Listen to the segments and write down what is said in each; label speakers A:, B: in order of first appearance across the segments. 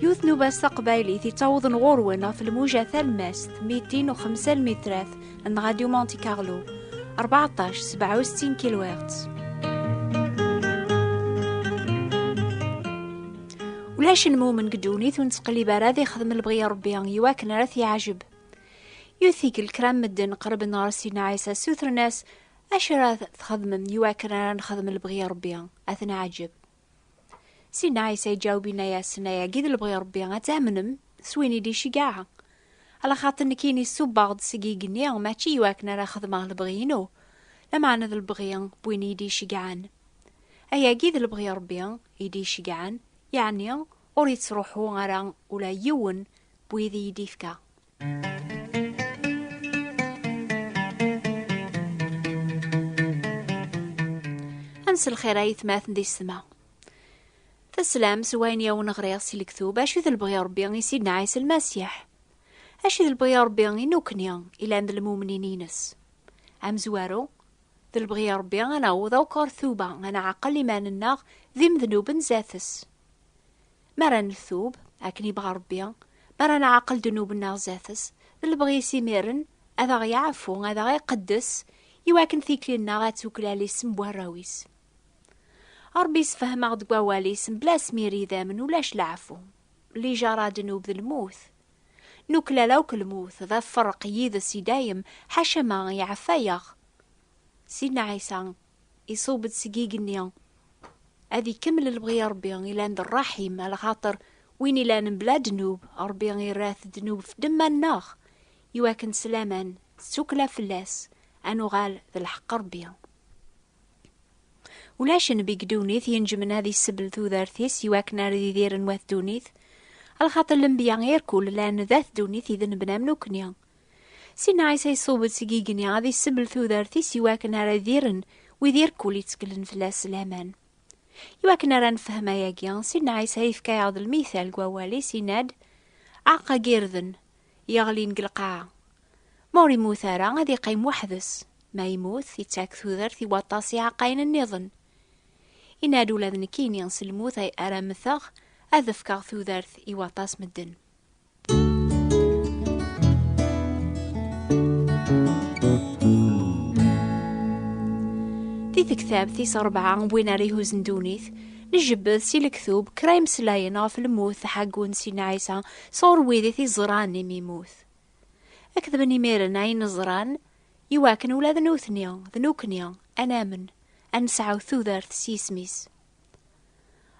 A: يوث نوباس تقبايلي تتعوض نغورونا في الموجة ثلماست 205 المترات ان راديو مونتي كارلو 14-67 كيلو هرتز. ولاش نمو من قدوني ثون تقليبا راذي خدم البغية ربيان يواكن راثي عجب يوثيك الكرام مدن قرب النار سينا عيسى سوثر ناس أشرا تخدم يواكن را نخدم البغية ربيان أثنى عجب سينا عيسى يجاوبينا يا سنايا قيد البغية ربيان أتامنم سويني دي شقاعة على خاطر نكيني السوباغد سقيقني ماشي يواكن را خدمه البغينو لما عنا ذا البغيان بويني يدي شقعان أيا قيد البغية ربيان يدي شقعان يعني أريد تروحو غران ولا يون بويذي يديفكا. أنس الخيرايث ماثن دي السما تسلام سوين يون غريغ الكتوب أشو ذا البغي ربيان يسيدنا عيس المسيح أشو ذا البغي ربيان ينوكنيا إلا عند المؤمنينينس أم زوارو ذا البغي ربيان أنا وذا وكار ثوبا أنا عقل إيمان الناغ ذي مذنوب زاثس مران الثوب أكني بغا ربيان مران عقل ذنوب الناغ زاثس ذا البغي يسيميرن هذا غيعفو هذا غيقدس يواكن ثيكلي الناغ أتوكلا لي سمبوها الراويس ربي يسفهم غد قواليس بلا سميري ذامن ولاش العفو اللي جرى ذنوب ذا الموت نوكلا لوك الموت ذا فرق يذا سيدايم حاشا ما يعفايغ سيدنا عيسى يصوب تسقيق النيا هذي كمل البغي ربي إلا عند الرحيم على خاطر وين إلا بلا ذنوب ربي يراث ذنوب في دم الناغ يواكن سلامان سوكلا فلاس أنو غال ذا الحق ربي ولاش نبي قدونيث ينجم من هذه السبل ذو ذارثيس يواكن ردي دير نواث دونيث على خاطر لنبيا غير كل لأن ذات دونيث إذا نبنا منوكنيا سينا عيسى يصوب تسقيقني هذه السبل ذو ذارثيس يواكن رديرن ويدير كل يتسكلن فلاس الأمان يواكن راه نفهم ياكيا سينا عيسى يفكا يعض المثال قوالي سيناد عقا قيرذن يغلي نقلقاعة موري موثارا غادي يقيم وحدس ما يموت يتاك ثوذرث يواطاسي عقاين النظن إنادو لذن كين ينسى الموت أي أرى مثاغ أذفكا ثوذرث يواطاس مدن ذي كتاب ثيس 4 بوين ريهو زندونيث نجبث سي الكثوب كرايم سلاينا في الموت حقون سينا عيسى صور ويدي ثي زران ميموت أكذبني ميرن عين زران يواكن ولا ذنوثنيا ذنوكنيا أنامن أنسعو ثوذرث سيسميس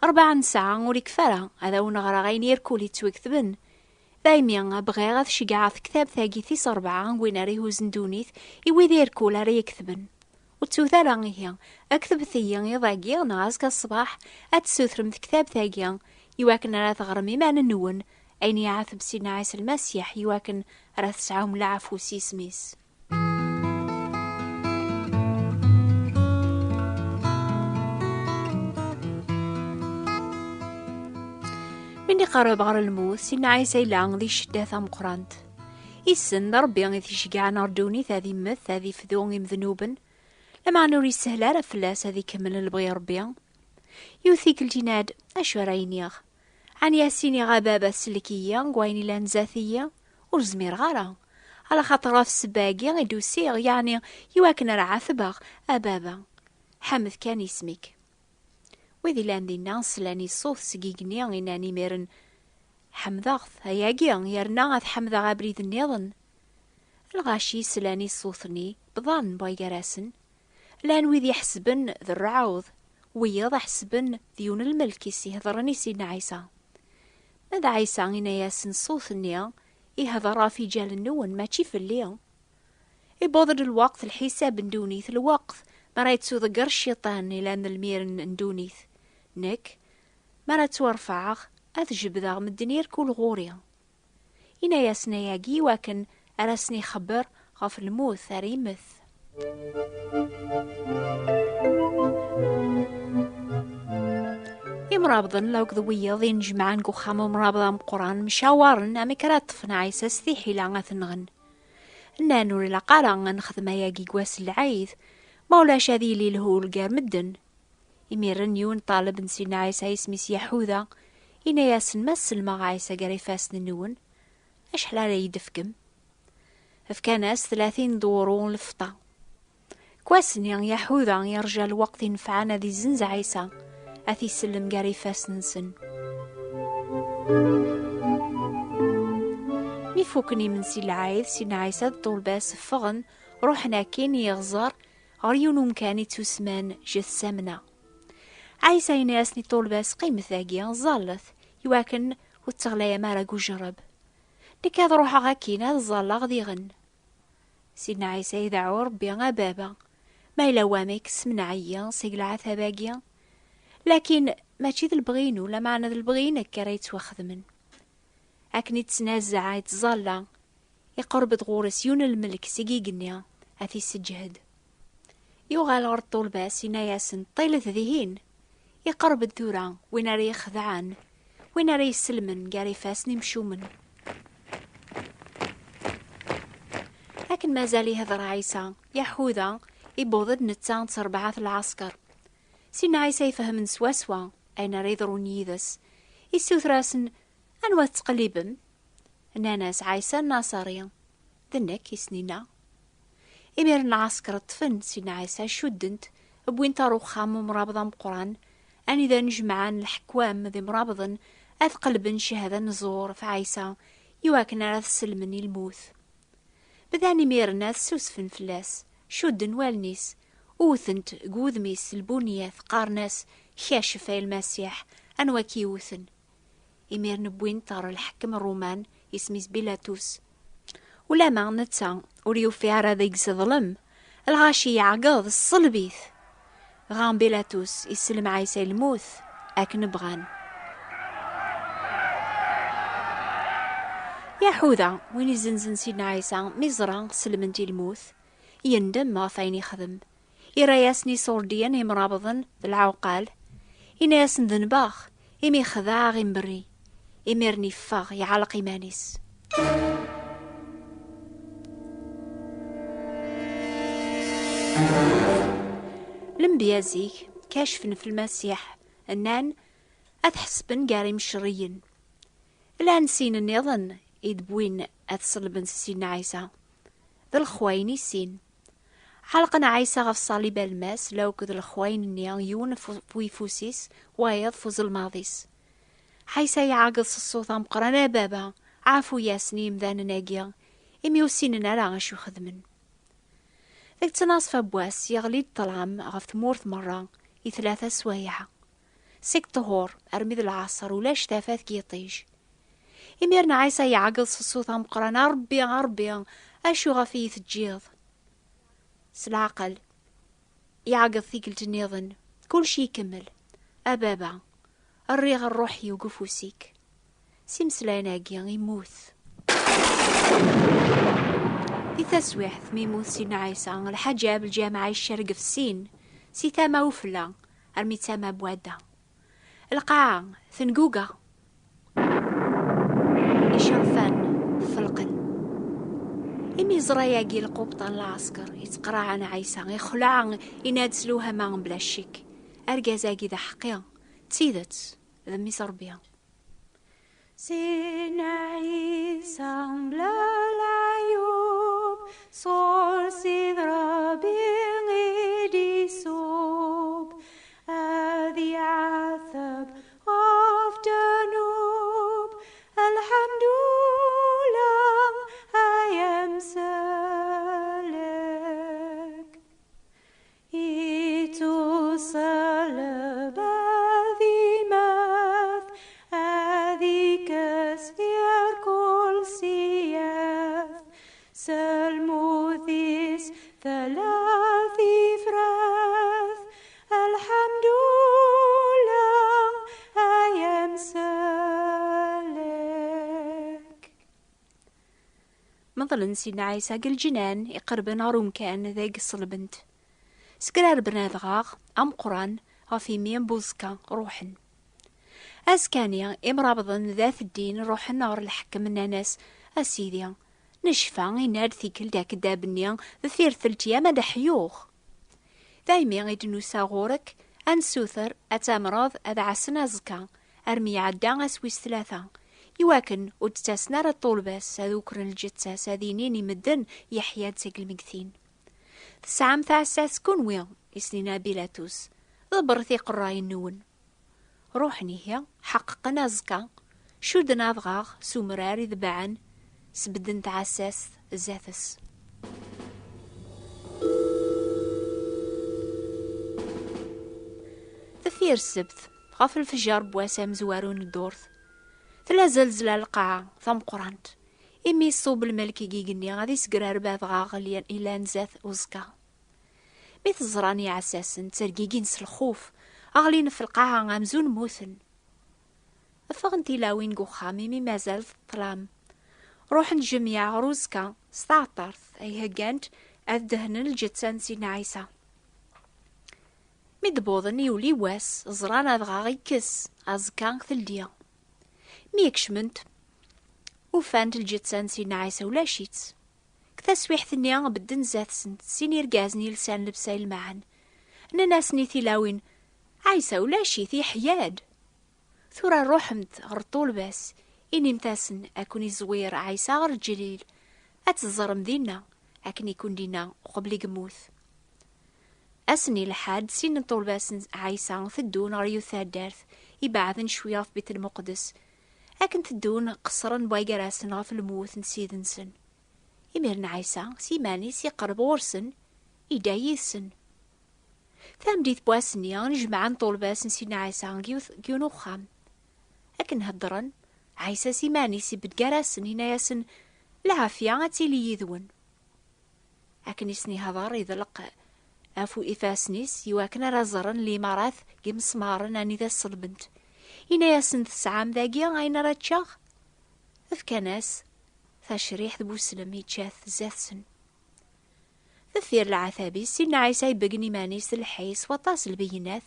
A: 4 ساعة وريك فرا هذا ونغرا غين يركولي توكثبن دايميا بغي غاث شقاعث كتاب ثاقي ثيس 4 وين ريهو زندونيث يويدي يركولا ري يكثبن وتوثالا غيها أكثب ثيا يضاقيا نغازك الصباح أتسوثرم كتاب ثاقيا يواكن راه تغرمي مان النون أين يعاثب سينا عيسى المسيح يواكن راه تسعاهم العفو سيسميس مني قرب غير الموت سينا عيسى يلعن ذي الشداثة مقرانت يسن ربي غيث يشقع ناردوني ثاذي مث ثاذي فذوغي مذنوبا لما نوري السهلة رفلاس هذي كمل البغي ربي يوثيك الجناد أشو راينيغ عن ياسيني غابابا السلكية قويني لانزاثية ورزمير غارا على خاطر في السباقي غيدو سيغ يعني يواكن رعاثباغ أبابا حمد كان يسميك وذي لاندي الناس لاني صوت سقيقني غيناني ميرن حمداغث هياقي يرنا غاث حمداغ بريد النظن الغاشي سلاني صوثني بضان بايقراسن لان ويذ يحسبن ذا الرعوض ويض حسبن ديون الملك يسيهضرني سيدنا عيسى ماذا عيسى غينا ياسن صوثني يهضر في جال النون ماشي في الليل يبوضر الوقت الحساب ندونيث الوقت ما رايت ذقر الشيطان لان المير ندونيث نك ما راه تورفعغ أتجب ذا من الدنير كل غوريا إنا ياسنا ياقي واكن أراسني خبر غف الموت ثاري مث مرابضن لو كذوية ذي نجمعان قخام مرابضة مقران مشاورن أمي كرات طفنا عيسى ستيحي لعنغة نغن نانوري لقارا نخدم ياقي قواس العيث مولاش هذي لي لهو القار مدن يميرن يون طالب نسينا عيسى يسميس يحوذا إنا ياسن مسل ما عايسة قريفاس ننون أشحال راه يدفكم فكاناس 30 دورون لفطة كواسن يحوذا يرجى الوقت ينفعنا ذي زنز عيسى أثي سلم قريفاس ننسن ميفوكني من سي العايد سينا عيسى طول باس فغن روحنا كين يغزر غريون مكاني تسمان جث سمنة عيسى يناسني طول باس قيمة ثاقيا ظلث يواكن وتغلى مارا جرب لكاد روحا غاكينا ظلا غدي غن سيدنا عيسى يدعو ربي بابا ما إلا واميك سمنعيا سيقلع ثباقيا لكن ماشي ذا البغين ولا معنى ذا البغين كريت واخذمن أكني تنازع يتظلا يقرب غورس يون الملك سيقيقنيا أثي سجهد يوغال غرد طول باس يناياسن طيلة ذهين يقرب الدورة وين راه يخذعان وين راه يسلمن قاري فاسني مشومن لكن ما زال يهضر عيسى يحوذا يبوضد نتان تربعات العسكر سينا عيسى يفهم سواسوا أين راه يضرون يذس يسوث راسن أنوا تقليبم ناناس عيسى الناصرية ذنك يسنينا إمير العسكر الطفن سينا عيسى شدنت بوين تارو خام مرابضة مقران أني ذا نجمعان الحكوام ذي مرابضن أثقلبن شهادة نزور في عيسى يواكنا راث سلمني الموث بذاني ميرنا سوسفن فلاس شدن والنيس اوثنت قوذميس البنية قارناس خاشفة المسيح أنواكي يوثن إمير نبوين تار الحكم الرومان يسميس بيلاتوس ولا ما نتا وريو في عراضيك ظلم الغاشي يعقض الصلبيث غان بيلاتوس يسلم عيسى الموث أكن بغان يا حوذا وين يزنزن سيدنا عيسى مزران سلمنتي الموث يندم ما فين يخدم يرياسني صورديا يمرابضن بالعوقال يناسن ذنباخ يمي خذا غيمبري يميرني فاغ يعلق إيمانيس لمبيازيك كاشفن في المسيح أنان أتحسبن قاري مشريين لا نسين النظن يدبوين أتصلبن سيدنا عيسى ذا الخوين يسين حلقنا عيسى غف صليب الماس لو كذ الخوين نيون فويفوسيس وايض فوز الماضيس حيسا يعاقد الصوت مقرنا بابا عافو ياسنيم ذان ناقيا يميوسيننا لا غشو خدمن ذاك تناصف بواس يغلي الطلعم غف ثمورث مرة ثلاثة سوايعة سيك طهور أرمي العصر ولا شتافات كيطيج يميرنا عيسى يعاقد الصوت مقرنا ربي أشو غفي تجيض سالعقل يعقد ثيقل النظن كل شي يكمل أبابا الريغ الروح يوقفو سيك سيمسلايناقيا يموث في تسويح ثميموث سيدنا عيسى الحاجة بالجامعة الشرق في السين سيتاما وفلا أرميتاما بوادا القاعة ثنقوقا يشرفان فلقن إمي زراياقي القبطان العسكر يتقرع أنا عيسى يخلع ينادسلوها ما بلا الشك أرقازاقي ذا حقيا تسيدت ذمي صربيا سيدنا عيسى بلا العيوب صور سيد ربي غيدي صوب هذي عثب غاف جنوب الحمد لله أيام سالك إيتو صلب هذي ماث هذي كسير كل سياث سلموثيس ثلاثي فراث الحمد لله أيام سالك مثلا سيدنا عيسى قل جنان يقرب نار مكان ذاك الصلبنت سكرار بنادغاغ أم قران غفي مين بوزكا روحن أسكانيا إمرابضن ذات الدين روح النار الحكم الناس أسيديا نشفا يناد ثيكل داك الدابنيا ذثير ثلتيا مدى حيوخ دايمي غيدنو ساغورك أنسوثر أتامراض أدعسنا زكا أرمي عدا أسويس 3 يواكن ودتاسنا را الطولباس هذوكرن الجتاس هذينين يمدن يحيى تساق المكثين. تسعام تعساس كونويا يسنينا بيلاتوس ضبرثي قراي النون روحني هي حققنا زكا شودنا ضغاغ سومراري ذبعن سبدن تعساس زاثس. ثفير السبت غاف الفجار بواسام زوارون الدورث تلا زلزلة القاعة ثم قرانت إمي صوب الملكي جيجني غادي سقرار باذ غاغليا إلا نزاث وزكا ميت زراني عساسن ترقيقين سالخوف أغلين في القاعة غامزون موثن أفغنتي لاوين قوخامي مي مازال الظلام روح الجميع روزكا ستعطرث أي هجانت أدهن الجتسان سينا عيسى مدبوضن يولي واس زرانا دغاغي كس أزكان ثلديا ميكشمنت وفانت الجتسان سينا عيسى ولا شيتس كتا سويح ثنيا بدن زات سنت سينير قازني لسان لبساي المعن أنا ناس نيثي لاوين عيسى ولا شيثي حياد ثورا روحمت غرطول باس إني متاسن أكوني زوير عيسى غر الجليل أتزرم دينا أكن يكون دينا قبل قموث أسني لحد سين طول باس عيسى ثدون غريو ثادارث يبعثن شوية في بيت المقدس أكن ثدون قصرا بايقراسن غف الموث نسيدنسن يميرن عيسى سيماني سيقرب غورسن يدايسن ثام ديث بواسني نجمعن طول باس نسينا عيسى جيونو خام أكن هدرن عيسى سيماني سيبت قراسن هنا ياسن العافية أتيلي يذون أكن يسني هضار يذلق أفو إفاسنيس يواكنا رازرن لي ماراث جيم سمارن أني ذا الصلبنت هنا ياسن تسعام ذاقيا غاينا راتشاغ افكاناس ثاشريح ذبو سلم يتشاث زاثسن ثفير العثابي سينا عيسى يبقني مانيس الحيس وطاس البينات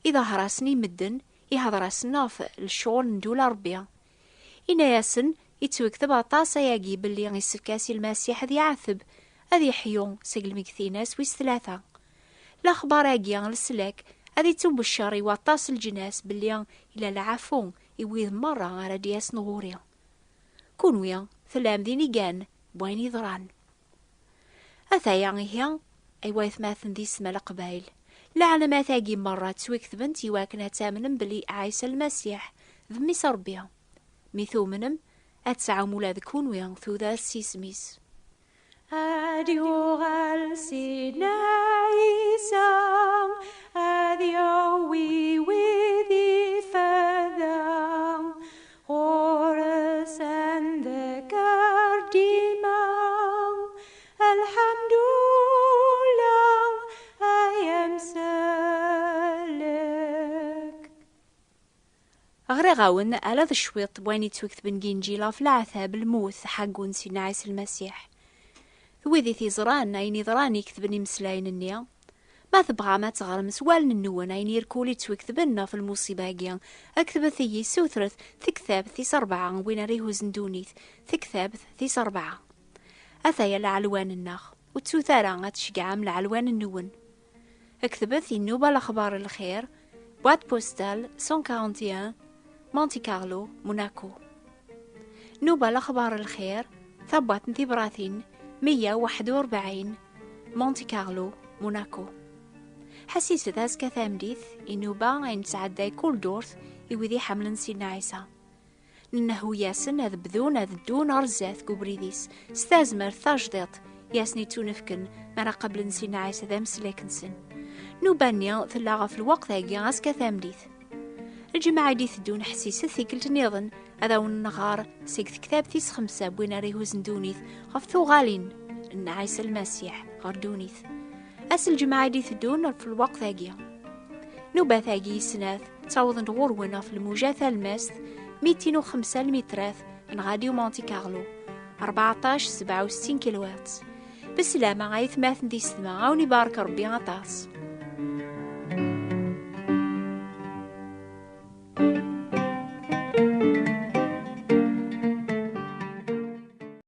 A: إذا هراسني مدن يهضراسنا في الشغل ندول ربيا إنا ياسن يتوكتب عطاسا ياقي باللي غيسفكاسي المسيح ذي عثب هذي حيون سقل مكثيناس ويس 3 الأخبار ياقي للسلاك هذي تبشري وطاس الجناس باللي إلى العفون يويذ مرة على دياس نغوريا كونويا ثلام ذيني جان بوين يضران أثايا هي أيوا ثماثن ذي سما القبايل لعنا ما ثاقي مرة تسويكثبنت يواكنا تامنم بلي عيسى المسيح ذمي سربيا ميثو منم أتسعى مولا ذكونويا ثو ذا السيسميس أديو غال سيدنا عيسى أديو وي وذي فذا غورس and the Gardima Alhamdulillah I am سالك غرغاون على ذا الشويط بوين يتوكت بن جينجيلا في العثاب الموث حقون سيدنا عيسى المسيح ذويذي ثيزران أين يضراني يكتبني مسلاين النيا ما تبغى ما تغرم سوال النون أين يركولي تكتبنا في المصيبة جيان أكتب ثي سوثرث ثكثاب ثيس 4 وين ريهو زندونيث ثكثاب ثيس 4 أثايا لعلوان الناخ وتسوثارا غتشقعام لعلوان النون أكتب ثي النوبة الأخبار الخير بوات بوستال 141 مونتي كارلو موناكو نوبة الأخبار الخير ثبات نثي براثين 141 مونتي كارلو موناكو حسيس ذاس كثامديث إنو باين تعداي كل دورث يوذي حمل سيدنا عيسى إنه ياسن هذ بذون هذ دون رزاث قبريديس ستازمر ثاجدط ياسني تونفكن مرا قبل سيدنا عيسى ذا مسلكنسن نوبانيا ثلاغا في الوقت هاقي غاس كثامديث الجماعة ديث دون حسيس ثيكلت نيضن هذا والنغار سيكت كتاب ثيس 5 بوين ريهو زندونيث غفتو غالين إن عيسى المسيح غردونيث أسل جماعة ديث دون في الوقت ثاقيا نوبة ثاقي سناث تعوضن غورونا في الموجة الماس 205 المتراث نغاديو مونتي كارلو 14-67 كيلوات بسلامة غايث ماثن دي سما عوني بارك ربي غطاس